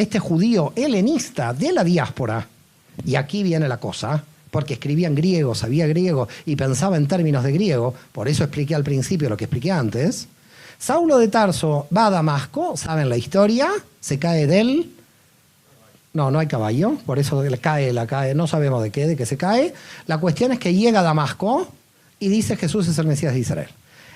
este judío helenista de la diáspora, y aquí viene la cosa, porque escribía en griego, sabía griego y pensaba en términos de griego, por eso expliqué al principio lo que expliqué antes. Saulo de Tarso va a Damasco, saben la historia, se cae del... No, no hay caballo, por eso cae, no sabemos de qué se cae. La cuestión es que llega a Damasco y dice Jesús es el Mesías de Israel.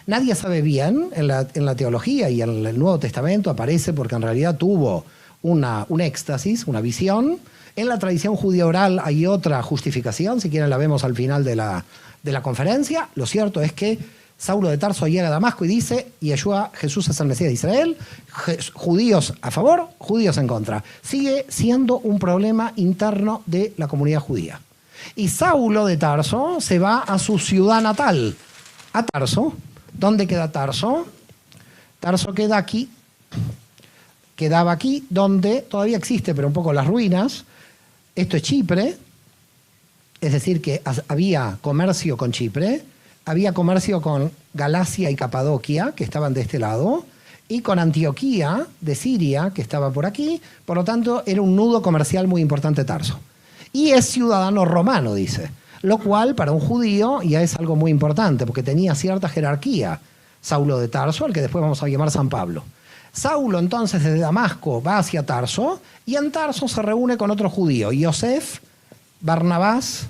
Nadie sabe bien, en la teología y en el Nuevo Testamento aparece porque en realidad tuvo un éxtasis, una visión. En la tradición judía oral hay otra justificación, si quieren la vemos al final de la conferencia. Lo cierto es que Saulo de Tarso llega a Damasco y dice, Yeshua, Jesús es el Mesías de Israel, judíos a favor, judíos en contra. Sigue siendo un problema interno de la comunidad judía. Y Saulo de Tarso se va a su ciudad natal, a Tarso. ¿Dónde queda Tarso? Tarso queda aquí, quedaba aquí, donde todavía existe, pero un poco las ruinas. Esto es Chipre, es decir, que había comercio con Chipre, había comercio con Galacia y Capadocia, que estaban de este lado, y con Antioquía de Siria, que estaba por aquí. Por lo tanto, era un nudo comercial muy importante Tarso. Y es ciudadano romano, dice. Lo cual, para un judío, ya es algo muy importante, porque tenía cierta jerarquía Saulo de Tarso, al que después vamos a llamar San Pablo. Saulo, entonces, desde Damasco va hacia Tarso, y en Tarso se reúne con otro judío, Yosef, Barnabás,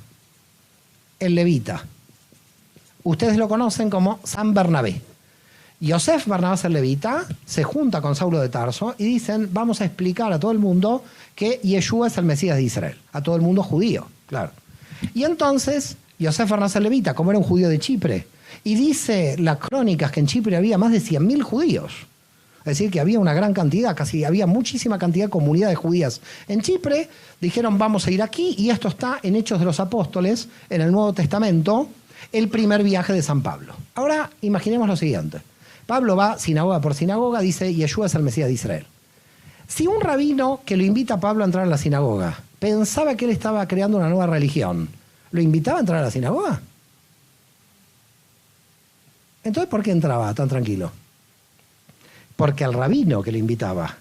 el levita. Ustedes lo conocen como San Bernabé. Yosef, Barnabás el levita, se junta con Saulo de Tarso y dicen, vamos a explicar a todo el mundo que Yeshua es el Mesías de Israel. A todo el mundo judío, claro. Y entonces, Yosef Barnabás el levita, como era un judío de Chipre, y dice las crónicas que en Chipre había más de 100.000 judíos. Es decir, que había una gran cantidad, casi había muchísima cantidad de comunidades judías en Chipre. Dijeron, vamos a ir aquí, y esto está en Hechos de los Apóstoles, en el Nuevo Testamento, el primer viaje de San Pablo. Ahora, imaginemos lo siguiente. Pablo va sinagoga por sinagoga, dice, Yeshua es el Mesías de Israel. Si un rabino que lo invita a Pablo a entrar a la sinagoga pensaba que él estaba creando una nueva religión, ¿lo invitaba a entrar a la sinagoga? Entonces, ¿por qué entraba tan tranquilo? Porque el rabino que le invitaba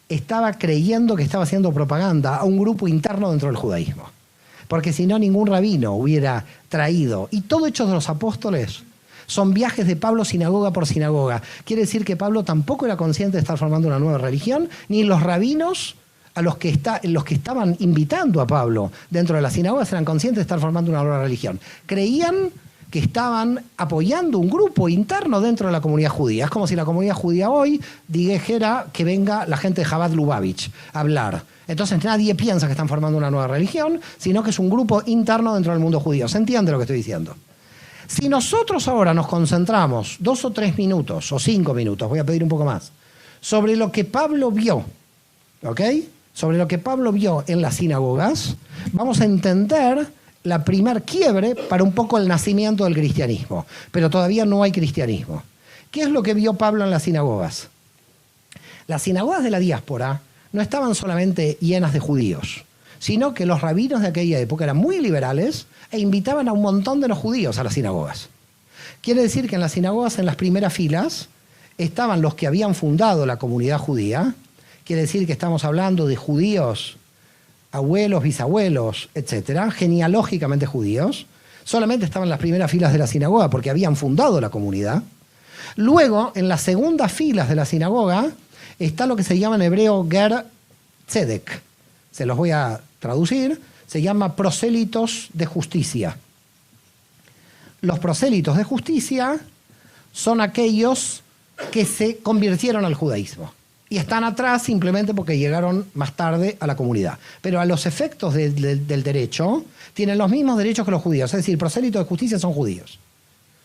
estaba creyendo que estaba haciendo propaganda a un grupo interno dentro del judaísmo. Porque si no, ningún rabino hubiera traído. Y todo Hechos de los Apóstoles son viajes de Pablo sinagoga por sinagoga. Quiere decir que Pablo tampoco era consciente de estar formando una nueva religión, ni los rabinos los que estaban invitando a Pablo dentro de las sinagogas eran conscientes de estar formando una nueva religión. Creían que estaban apoyando un grupo interno dentro de la comunidad judía. Es como si la comunidad judía hoy dijera que venga la gente de Chabad Lubavitch a hablar. Entonces nadie piensa que están formando una nueva religión, sino que es un grupo interno dentro del mundo judío. ¿Se entiende lo que estoy diciendo? Si nosotros ahora nos concentramos 2 o 3 minutos, o 5 minutos, voy a pedir un poco más, sobre lo que Pablo vio, ¿ok? Sobre lo que Pablo vio en las sinagogas, vamos a entender la primer quiebre para un poco el nacimiento del cristianismo. Pero todavía no hay cristianismo. ¿Qué es lo que vio Pablo en las sinagogas? Las sinagogas de la diáspora no estaban solamente llenas de judíos, sino que los rabinos de aquella época eran muy liberales e invitaban a un montón de los judíos a las sinagogas. Quiere decir que en las sinagogas, en las primeras filas, estaban los que habían fundado la comunidad judía. Quiere decir que estamos hablando de judíos, abuelos, bisabuelos, etcétera, genealógicamente judíos. Solamente estaban en las primeras filas de la sinagoga porque habían fundado la comunidad. Luego, en las segundas filas de la sinagoga, está lo que se llama en hebreo Ger Tzedek. Se los voy a traducir. Se llama prosélitos de justicia. Los prosélitos de justicia son aquellos que se convirtieron al judaísmo. Y están atrás simplemente porque llegaron más tarde a la comunidad. Pero a los efectos del derecho, tienen los mismos derechos que los judíos. Es decir, prosélitos de justicia son judíos.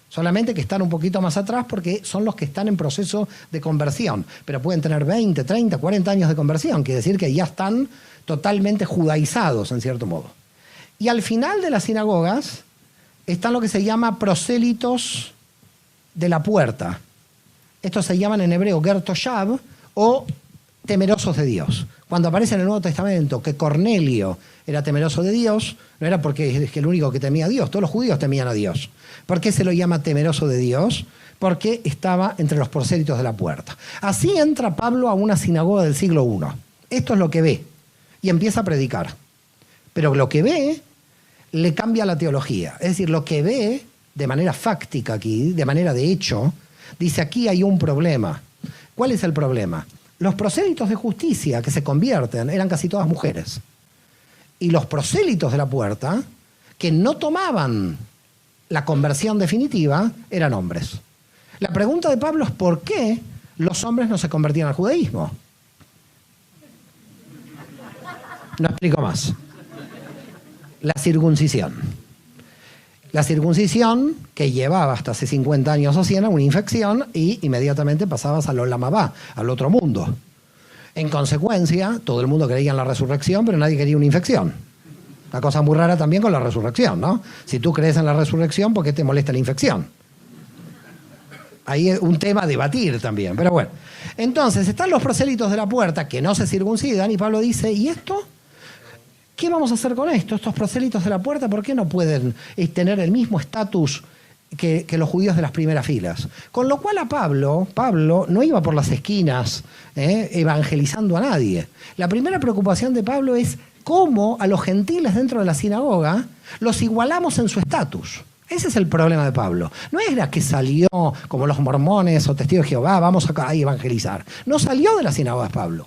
Solamente que están un poquito más atrás porque son los que están en proceso de conversión. Pero pueden tener 20, 30, 40 años de conversión. Quiere decir que ya están totalmente judaizados, en cierto modo. Y al final de las sinagogas están lo que se llama prosélitos de la puerta. Estos se llaman en hebreo Ger Toshav, o temerosos de Dios. Cuando aparece en el Nuevo Testamento que Cornelio era temeroso de Dios, no era porque es el único que temía a Dios, todos los judíos temían a Dios. ¿Por qué se lo llama temeroso de Dios? Porque estaba entre los prosélitos de la puerta. Así entra Pablo a una sinagoga del siglo I. Esto es lo que ve. Y empieza a predicar. Pero lo que ve le cambia la teología. Es decir, lo que ve de manera fáctica aquí, de manera de hecho, dice aquí hay un problema. ¿Cuál es el problema? Los prosélitos de justicia que se convierten eran casi todas mujeres. Y los prosélitos de la puerta, que no tomaban la conversión definitiva, eran hombres. La pregunta de Pablo es ¿por qué los hombres no se convertían al judaísmo? No explico más. La circuncisión. La circuncisión, que llevaba hasta hace 50 años o 100, una infección y inmediatamente pasabas al Olam Habá, al otro mundo. En consecuencia, todo el mundo creía en la resurrección, pero nadie quería una infección. Una cosa muy rara también con la resurrección, ¿no? Si tú crees en la resurrección, ¿por qué te molesta la infección? Ahí es un tema a debatir también, pero bueno. Entonces, están los prosélitos de la puerta que no se circuncidan y Pablo dice, ¿y esto? ¿Qué vamos a hacer con esto? Estos prosélitos de la puerta, ¿por qué no pueden tener el mismo estatus que los judíos de las primeras filas? Con lo cual a Pablo no iba por las esquinas evangelizando a nadie. La primera preocupación de Pablo es cómo a los gentiles dentro de la sinagoga los igualamos en su estatus. Ese es el problema de Pablo. No era que salió como los mormones o testigos de Jehová, vamos a evangelizar. No salió de las sinagogas Pablo.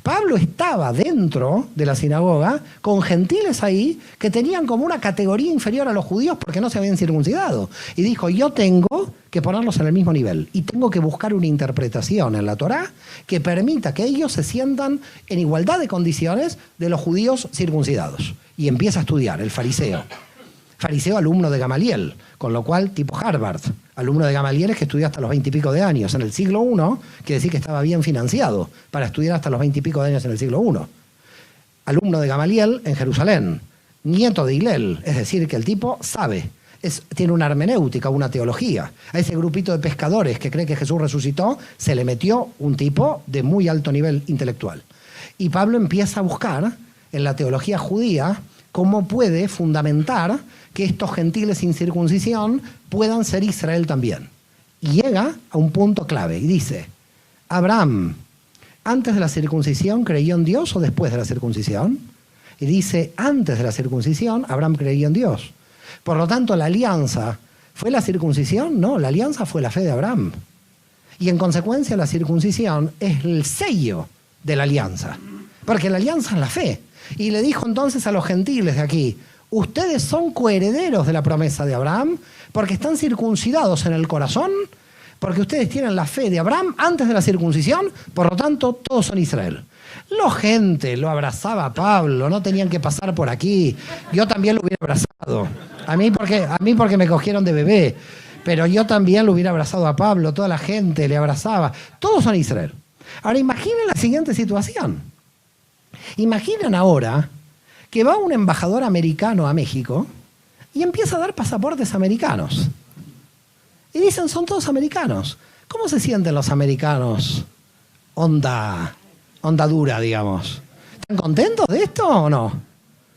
Pablo estaba dentro de la sinagoga con gentiles ahí que tenían como una categoría inferior a los judíos porque no se habían circuncidado. Y dijo, yo tengo que ponerlos en el mismo nivel y tengo que buscar una interpretación en la Torá que permita que ellos se sientan en igualdad de condiciones de los judíos circuncidados. Y empieza a estudiar, el fariseo. Fariseo, alumno de Gamaliel, con lo cual, tipo Harvard, alumno de Gamaliel es que estudió hasta los 20 y pico de años. En el siglo I, quiere decir que estaba bien financiado para estudiar hasta los 20 y pico de años en el siglo I. Alumno de Gamaliel en Jerusalén, nieto de Hillel, es decir, que el tipo sabe, tiene una hermenéutica, una teología. A ese grupito de pescadores que cree que Jesús resucitó, se le metió un tipo de muy alto nivel intelectual. Y Pablo empieza a buscar en la teología judía cómo puede fundamentar que estos gentiles sin circuncisión puedan ser Israel también. Y llega a un punto clave y dice, Abraham, ¿antes de la circuncisión creyó en Dios o después de la circuncisión? Y dice, antes de la circuncisión, Abraham creyó en Dios. Por lo tanto, la alianza, ¿fue la circuncisión? No, la alianza fue la fe de Abraham. Y en consecuencia, la circuncisión es el sello de la alianza. Porque la alianza es la fe. Y le dijo entonces a los gentiles de aquí, ustedes son coherederos de la promesa de Abraham porque están circuncidados en el corazón, porque ustedes tienen la fe de Abraham antes de la circuncisión, por lo tanto todos son Israel. La gente lo abrazaba a Pablo, no tenían que pasar por aquí. Yo también lo hubiera abrazado. A mí porque me cogieron de bebé, pero yo también lo hubiera abrazado a Pablo, toda la gente le abrazaba. Todos son Israel. Ahora imaginen la siguiente situación. Imaginen ahora que va un embajador americano a México y empieza a dar pasaportes americanos. Y dicen, son todos americanos. ¿Cómo se sienten los americanos? Onda dura, digamos. ¿Están contentos de esto o no?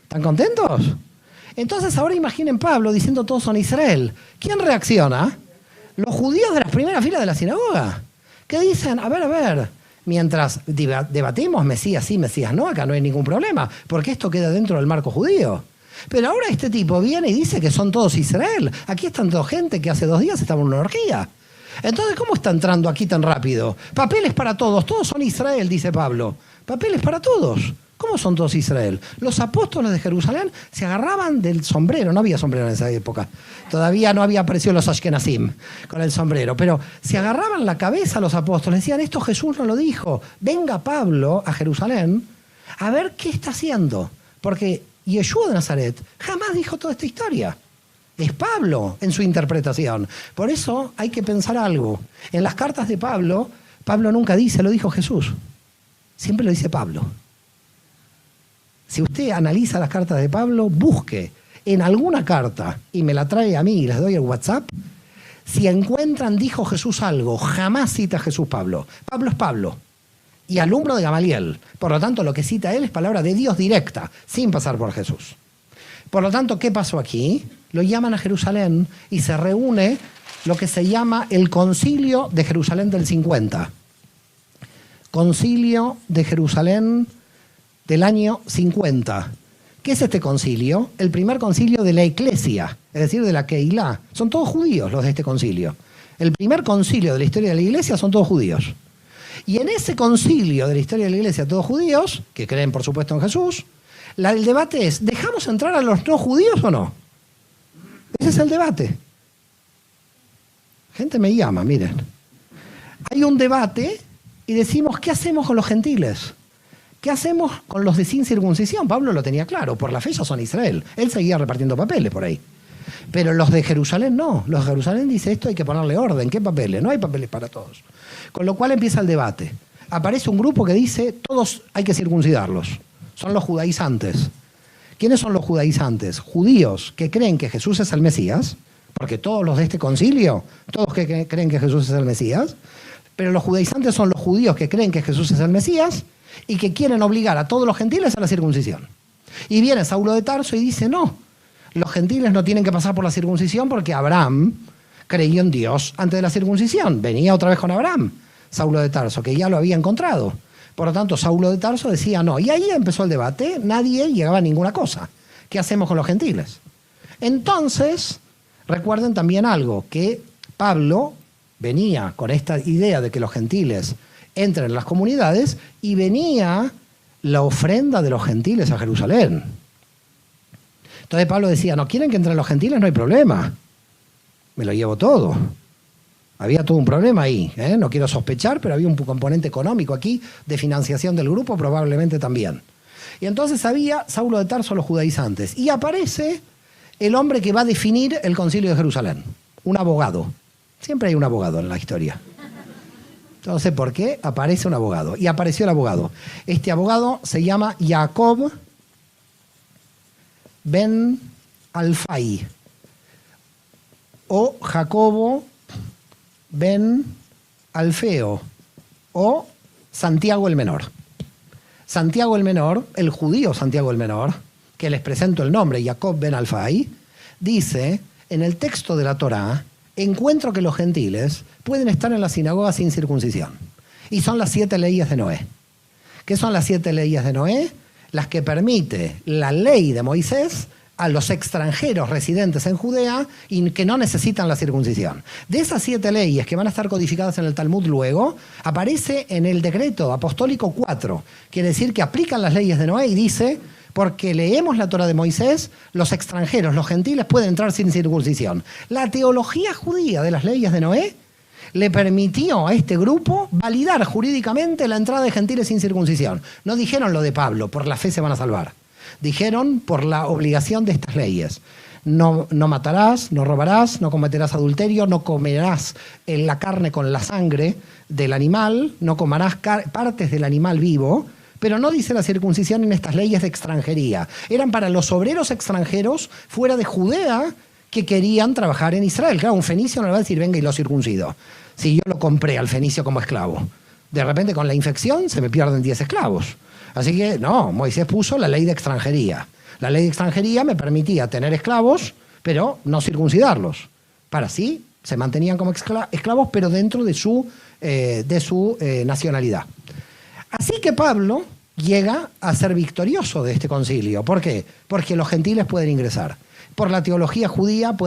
¿Están contentos? Entonces ahora imaginen Pablo diciendo todos son Israel. ¿Quién reacciona? Los judíos de las primeras filas de la sinagoga. Que dicen, a ver, mientras debatimos Mesías sí, Mesías no, acá no hay ningún problema, porque esto queda dentro del marco judío. Pero ahora este tipo viene y dice que son todos Israel. Aquí están toda gente que hace 2 días estaba en una orgía. Entonces, ¿cómo está entrando aquí tan rápido? Papeles para todos son Israel, dice Pablo. Papeles para todos. ¿Cómo son todos Israel? Los apóstoles de Jerusalén se agarraban del sombrero. No había sombrero en esa época. Todavía no había aparecido los Ashkenazim con el sombrero. Pero se agarraban la cabeza los apóstoles. Decían, esto Jesús no lo dijo. Venga Pablo a Jerusalén a ver qué está haciendo. Porque Yeshua de Nazaret jamás dijo toda esta historia. Es Pablo en su interpretación. Por eso hay que pensar algo. En las cartas de Pablo, Pablo nunca dice, lo dijo Jesús. Siempre lo dice Pablo. Si usted analiza las cartas de Pablo, busque en alguna carta y me la trae a mí y les doy el WhatsApp, si encuentran dijo Jesús algo, jamás cita a Jesús Pablo. Pablo es Pablo y alumno de Gamaliel. Por lo tanto, lo que cita él es palabra de Dios directa, sin pasar por Jesús. Por lo tanto, ¿qué pasó aquí? Lo llaman a Jerusalén y se reúne lo que se llama el Concilio de Jerusalén del 50. Concilio de Jerusalén del año 50. ¿Qué es este concilio? El primer concilio de la Iglesia, es decir, de la Keilah. Son todos judíos los de este concilio. El primer concilio de la historia de la Iglesia son todos judíos. Y en ese concilio de la historia de la Iglesia, todos judíos, que creen por supuesto en Jesús, el debate es, ¿dejamos entrar a los no judíos o no? Ese es el debate. Gente me llama, miren. Hay un debate y decimos, ¿qué hacemos con los gentiles? ¿Qué hacemos con los de sin circuncisión? Pablo lo tenía claro, por la fe ya son Israel. Él seguía repartiendo papeles por ahí. Pero los de Jerusalén no. Los de Jerusalén dice esto hay que ponerle orden. ¿Qué papeles? No hay papeles para todos. Con lo cual empieza el debate. Aparece un grupo que dice todos hay que circuncidarlos. Son los judaizantes. ¿Quiénes son los judaizantes? Judíos que creen que Jesús es el Mesías, porque todos los de este concilio, todos que creen que Jesús es el Mesías, pero los judaizantes son los judíos que creen que Jesús es el Mesías y que quieren obligar a todos los gentiles a la circuncisión. Y viene Saulo de Tarso y dice, no, los gentiles no tienen que pasar por la circuncisión porque Abraham creyó en Dios antes de la circuncisión. Venía otra vez con Abraham, Saulo de Tarso, que ya lo había encontrado. Por lo tanto, Saulo de Tarso decía no. Y ahí empezó el debate, nadie llegaba a ninguna cosa. ¿Qué hacemos con los gentiles? Entonces, recuerden también algo, que Pablo venía con esta idea de que los gentiles entren en las comunidades y venía la ofrenda de los gentiles a Jerusalén. Entonces Pablo decía, no quieren que entren los gentiles, no hay problema. Me lo llevo todo. Había todo un problema ahí, ¿eh? No quiero sospechar, pero había un componente económico aquí de financiación del grupo, probablemente también. Y entonces había Saulo de Tarso, los judaizantes. Y aparece el hombre que va a definir el concilio de Jerusalén, un abogado. Siempre hay un abogado en la historia. No sé por qué, aparece un abogado. Y apareció el abogado. Este abogado se llama Jacob ben Alfai o Jacobo ben Alfeo o Santiago el Menor. Santiago el Menor, el judío Santiago el Menor, que les presento el nombre, Jacob ben Alfai, dice en el texto de la Torá, encuentro que los gentiles pueden estar en la sinagoga sin circuncisión. Y son las 7 leyes de Noé. ¿Qué son las 7 leyes de Noé? Las que permite la ley de Moisés a los extranjeros residentes en Judea y que no necesitan la circuncisión. De esas 7 leyes que van a estar codificadas en el Talmud luego, aparece en el decreto apostólico 4. Quiere decir que aplican las leyes de Noé y dice, porque leemos la Torá de Moisés, los extranjeros, los gentiles pueden entrar sin circuncisión. La teología judía de las leyes de Noé le permitió a este grupo validar jurídicamente la entrada de gentiles sin circuncisión. No dijeron lo de Pablo, por la fe se van a salvar. Dijeron por la obligación de estas leyes. No matarás, no robarás, no cometerás adulterio, no comerás la carne con la sangre del animal, no comerás partes del animal vivo, pero no dice la circuncisión en estas leyes de extranjería. Eran para los obreros extranjeros fuera de Judea que querían trabajar en Israel. Claro, un fenicio no le va a decir venga y lo circuncido. Si yo lo compré al fenicio como esclavo, de repente con la infección se me pierden 10 esclavos. Así que no, Moisés puso la ley de extranjería. La ley de extranjería me permitía tener esclavos, pero no circuncidarlos. Para sí se mantenían como esclavos, pero dentro de su nacionalidad. Así que Pablo llega a ser victorioso de este concilio. ¿Por qué? Porque los gentiles pueden ingresar. Por la teología judía pueden